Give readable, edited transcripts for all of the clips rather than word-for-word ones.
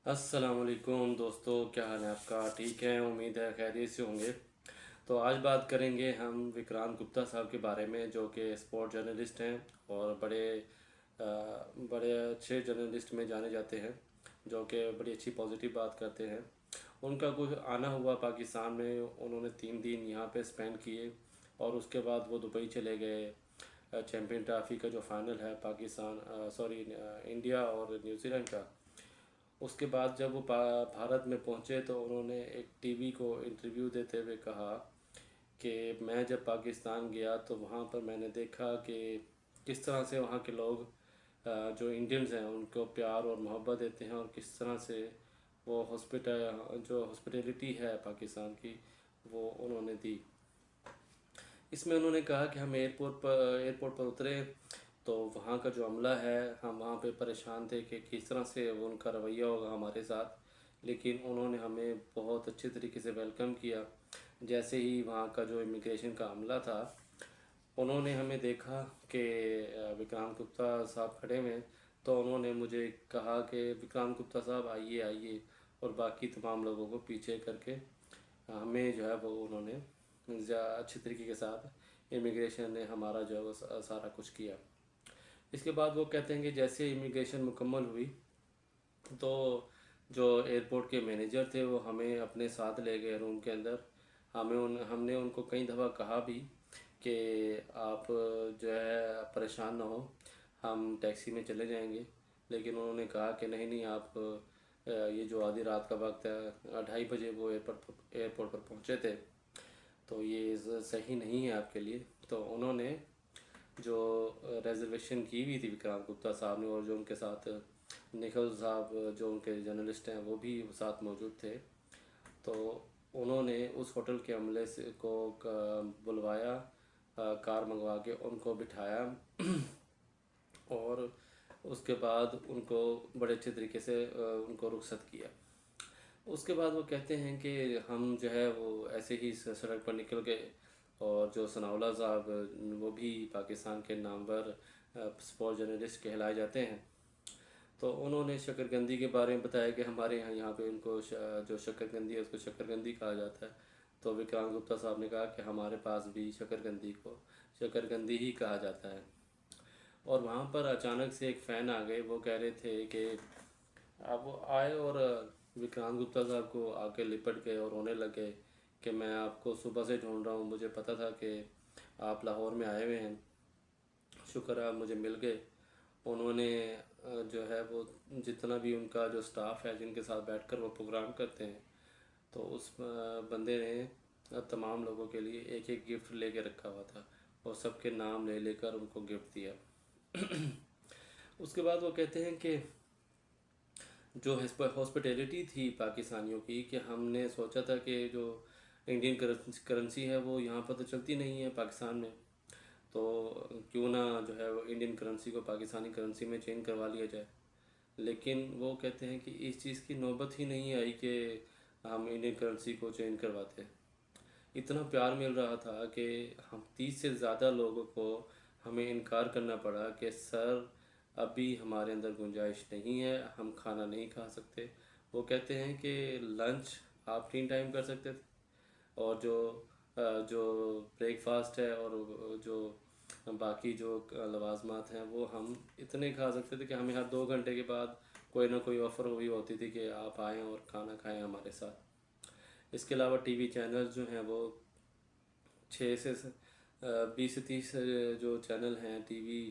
अस्सलाम वालेकुम दोस्तों, क्या हाल है आपका? ठीक है, उम्मीद है खैरियत से होंगे। तो आज बात करेंगे हम विक्रांत गुप्ता साहब के बारे में, जो कि स्पोर्ट जर्नलिस्ट हैं और बड़े अच्छे जर्नलिस्ट में जाने जाते हैं, जो कि बड़ी अच्छी पॉजिटिव बात करते हैं। उनका कुछ आना हुआ पाकिस्तान में, उन्होंने 3 दिन यहाँ पे स्पेंड किए और उसके बाद वो दुबई चले गए। चैम्पियन ट्रॉफी का जो फाइनल है पाकिस्तान सॉरी इंडिया और न्यूजीलैंड का, उसके बाद जब वो भारत में पहुंचे तो उन्होंने एक टीवी को इंटरव्यू देते हुए कहा कि मैं जब पाकिस्तान गया तो वहाँ पर मैंने देखा कि किस तरह से वहाँ के लोग जो इंडियंस हैं उनको प्यार और मोहब्बत देते हैं, और किस तरह से वो हॉस्पिटैलिटी है पाकिस्तान की, वो उन्होंने दी। इसमें उन्होंने कहा कि हम एयरपोर्ट पर उतरे तो वहाँ का जो अमला है, हम वहाँ पे परेशान थे कि किस तरह से वो उनका रवैया होगा हमारे साथ, लेकिन उन्होंने हमें बहुत अच्छे तरीके से वेलकम किया। जैसे ही वहाँ का जो इमिग्रेशन का अमला था, उन्होंने हमें देखा कि विक्रांत गुप्ता साहब खड़े हुए हैं, तो उन्होंने मुझे कहा कि विक्रांत गुप्ता साहब आइए आइए, और बाकी तमाम लोगों को पीछे करके हमें जो है वो उन्होंने अच्छे तरीके के साथ इमिग्रेशन ने हमारा जो है वो सारा कुछ किया। इसके बाद वो कहते हैं कि जैसे इमिग्रेशन मुकम्मल हुई तो जो एयरपोर्ट के मैनेजर थे वो हमें अपने साथ ले गए रूम के अंदर। हमने उनको कई दफ़ा कहा भी कि आप जो है परेशान ना हो, हम टैक्सी में चले जाएंगे, लेकिन उन्होंने कहा कि नहीं नहीं, आप ये जो आधी रात का वक्त है, 2:30 बजे वो एयरपोर्ट पर पहुंचे थे, तो ये सही नहीं है आपके लिए। तो उन्होंने जो रिजर्वेशन की हुई थी विक्रांत गुप्ता साहब ने, और जो उनके साथ निखिल साहब जो उनके जर्नलिस्ट हैं वो भी साथ मौजूद थे, तो उन्होंने उस होटल के अमले से को बुलवाया, कार मंगवा के उनको बिठाया और उसके बाद उनको बड़े अच्छे तरीके से उनको रुखसत किया। उसके बाद वो कहते हैं कि हम जो है वो ऐसे ही सड़क पर निकल गए, और जो सनाउल्लाह साहब वो भी पाकिस्तान के नामवर स्पोर्ट जर्नलिस्ट कहलाए जाते हैं, तो उन्होंने शक्करकंदी के बारे में बताया कि हमारे यहाँ पे उनको जो शक्करकंदी है उसको शक्करकंदी कहा जाता है। तो विक्रांत गुप्ता साहब ने कहा कि हमारे पास भी शक्करकंदी को शक्करकंदी ही कहा जाता है। और वहाँ पर अचानक से एक फ़ैन आ गए, वो कह रहे थे कि अब वो आए और विक्रांत गुप्ता साहब को आके लिपट गए और रोने लगे कि मैं आपको सुबह से ढूंढ रहा हूँ, मुझे पता था कि आप लाहौर में आए हुए हैं, शुक्र है आप मुझे मिल गए। उन्होंने जो है वो जितना भी उनका जो स्टाफ है जिनके साथ बैठकर वो प्रोग्राम करते हैं, तो उस बंदे ने तमाम लोगों के लिए एक एक गिफ्ट लेके रखा हुआ था, और सबके नाम ले लेकर उनको गिफ्ट दिया। उसके बाद वो कहते हैं कि जो हॉस्पिटैलिटी थी पाकिस्तानियों की, कि हमने सोचा था कि जो इंडियन करेंसी है वो यहाँ पर तो चलती नहीं है पाकिस्तान में, तो क्यों ना जो है वो इंडियन करेंसी को पाकिस्तानी करेंसी में चेंज करवा लिया जाए। लेकिन वो कहते हैं कि इस चीज़ की नौबत ही नहीं आई कि हम इंडियन करेंसी को चेंज करवाते। इतना प्यार मिल रहा था कि हम 30 से ज़्यादा लोगों को हमें इनकार करना पड़ा कि सर अभी हमारे अंदर गुंजाइश नहीं है, हम खाना नहीं खा सकते। वो कहते हैं कि लंच आप 3 टाइम कर सकते थे, और जो ब्रेकफास्ट है और जो बाकी जो लवाजमात हैं वो हम इतने खा सकते थे कि हमें हर 2 घंटे के बाद कोई ना कोई ऑफ़र हुई होती थी कि आप आएँ और खाना खाएं हमारे साथ। इसके अलावा टीवी चैनल्स जो हैं वो 20 से 30 जो चैनल हैं टीवी,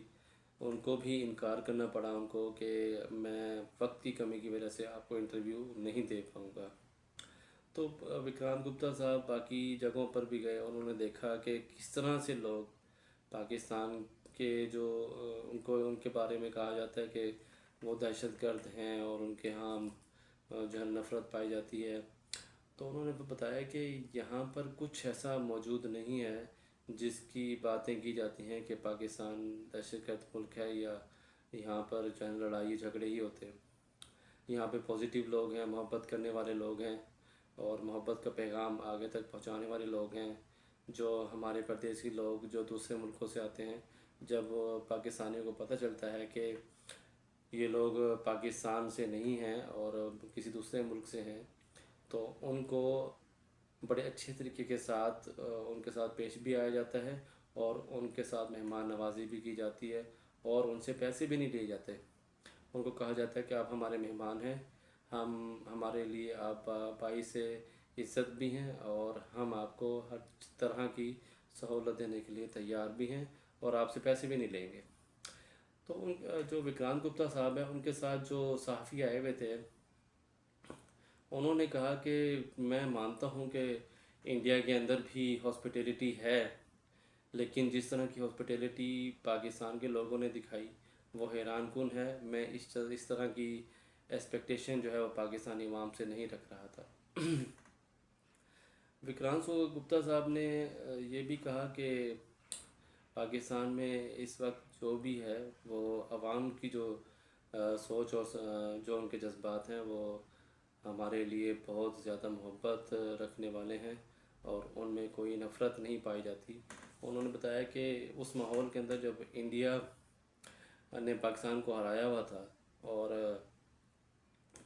उनको भी इनकार करना पड़ा उनको कि मैं वक्त की कमी की वजह से आपको इंटरव्यू नहीं दे पाऊँगा। तो विक्रांत गुप्ता साहब बाकी जगहों पर भी गए, उन्होंने देखा कि किस तरह से लोग पाकिस्तान के जो उनको उनके बारे में कहा जाता है कि वो दहशतगर्द हैं और उनके यहाँ जो है नफ़रत पाई जाती है। तो उन्होंने बताया कि यहाँ पर कुछ ऐसा मौजूद नहीं है जिसकी बातें की जाती हैं कि पाकिस्तान दहशतगर्द मुल्क है, या यहाँ पर जो है लड़ाई झगड़े ही होते हैं। यहाँ पे पॉजिटिव लोग हैं, मोहब्बत करने वाले लोग हैं, और मोहब्बत का पैगाम आगे तक पहुँचाने वाले लोग हैं। जो हमारे परदेसी लोग जो दूसरे मुल्कों से आते हैं, जब पाकिस्तानियों को पता चलता है कि یہ لوگ پاکستان سے نہیں ہیں اور کسی دوسرے ملک سے ہیں، تو ان کو بڑے اچھے طریقے کے ساتھ ان کے ساتھ پیش بھی آیا جاتا ہے، اور ان کے ساتھ مہمان نوازی بھی کی جاتی ہے، اور ان سے پیسے بھی نہیں لیے جاتے۔ ان کو کہا جاتا ہے کہ آپ ہمارے مہمان ہیں، ہمارے لیے آپ باعث عزت بھی ہیں، اور ہم آپ کو ہر طرح کی سہولت دینے کے لیے تیار بھی ہیں، اور آپ سے پیسے بھی نہیں لیں گے۔ تو جو وکرانت گپتا صاحب ہیں، ان کے ساتھ جو صحافی آئے ہوئے تھے، انہوں نے کہا کہ میں مانتا ہوں کہ انڈیا کے اندر بھی ہاسپٹیلٹی ہے، لیکن جس طرح کی ہاسپٹیلٹی پاکستان کے لوگوں نے دکھائی وہ حیران کن ہے۔ میں اس طرح کی ایکسپیکٹیشن جو ہے وہ پاکستانی عوام سے نہیں رکھ رہا تھا۔ وکرانت گپتا صاحب نے یہ بھی کہا کہ پاکستان میں اس وقت جو بھی ہے وہ عوام کی جو سوچ اور جو ان کے جذبات ہیں وہ ہمارے لیے بہت زیادہ محبت رکھنے والے ہیں، اور ان میں کوئی نفرت نہیں پائی جاتی۔ انہوں نے بتایا کہ اس ماحول کے اندر جب انڈیا نے پاکستان کو ہرایا ہوا تھا، اور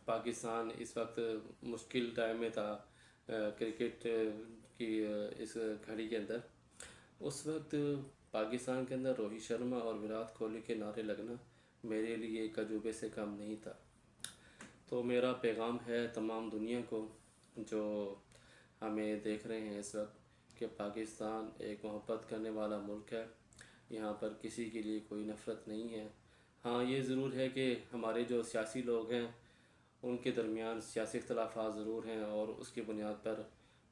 پاکستان اس وقت مشکل ٹائم میں تھا کرکٹ کی اس گھڑی کے اندر، اس وقت پاکستان کے اندر روہت شرما اور وراٹ کوہلی کے نعرے لگنا میرے لیے ایک عجوبے سے کم نہیں تھا۔ تو میرا پیغام ہے تمام دنیا کو جو ہمیں دیکھ رہے ہیں اس وقت، کہ پاکستان ایک محبت کرنے والا ملک ہے، یہاں پر کسی کے لیے کوئی نفرت نہیں ہے۔ ہاں یہ ضرور ہے کہ ہمارے جو سیاسی لوگ ہیں ان کے درمیان سیاسی اختلافات ضرور ہیں، اور اس کی بنیاد پر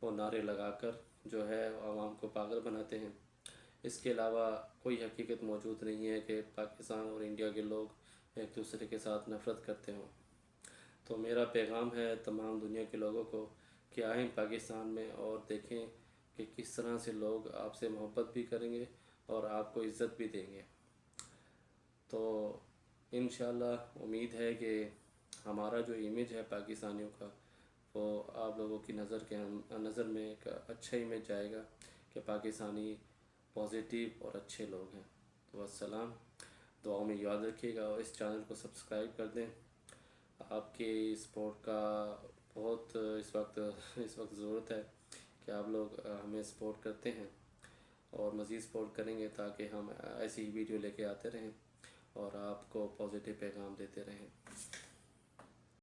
وہ نعرے لگا کر جو ہے عوام کو پاگل بناتے ہیں۔ اس کے علاوہ کوئی حقیقت موجود نہیں ہے کہ پاکستان اور انڈیا کے لوگ ایک دوسرے کے ساتھ نفرت کرتے ہوں۔ تو میرا پیغام ہے تمام دنیا کے لوگوں کو کہ آئیں پاکستان میں اور دیکھیں کہ کس طرح سے لوگ آپ سے محبت بھی کریں گے اور آپ کو عزت بھی دیں گے۔ تو انشاءاللہ امید ہے کہ ہمارا جو امیج ہے پاکستانیوں کا وہ آپ لوگوں کی نظر میں ایک اچھا امیج جائے گا کہ پاکستانی پازیٹیو اور اچھے لوگ ہیں۔ تو السلام، دعاؤں میں یاد رکھیے گا، اور اس چینل کو سبسکرائب کر دیں۔ آپ کے سپورٹ کا بہت اس وقت ضرورت ہے کہ آپ لوگ ہمیں سپورٹ کرتے ہیں، اور مزید سپورٹ کریں گے تاکہ ہم ایسی ہی ویڈیو لے کے آتے رہیں اور آپ کو پازیٹیو پیغام دیتے رہیں۔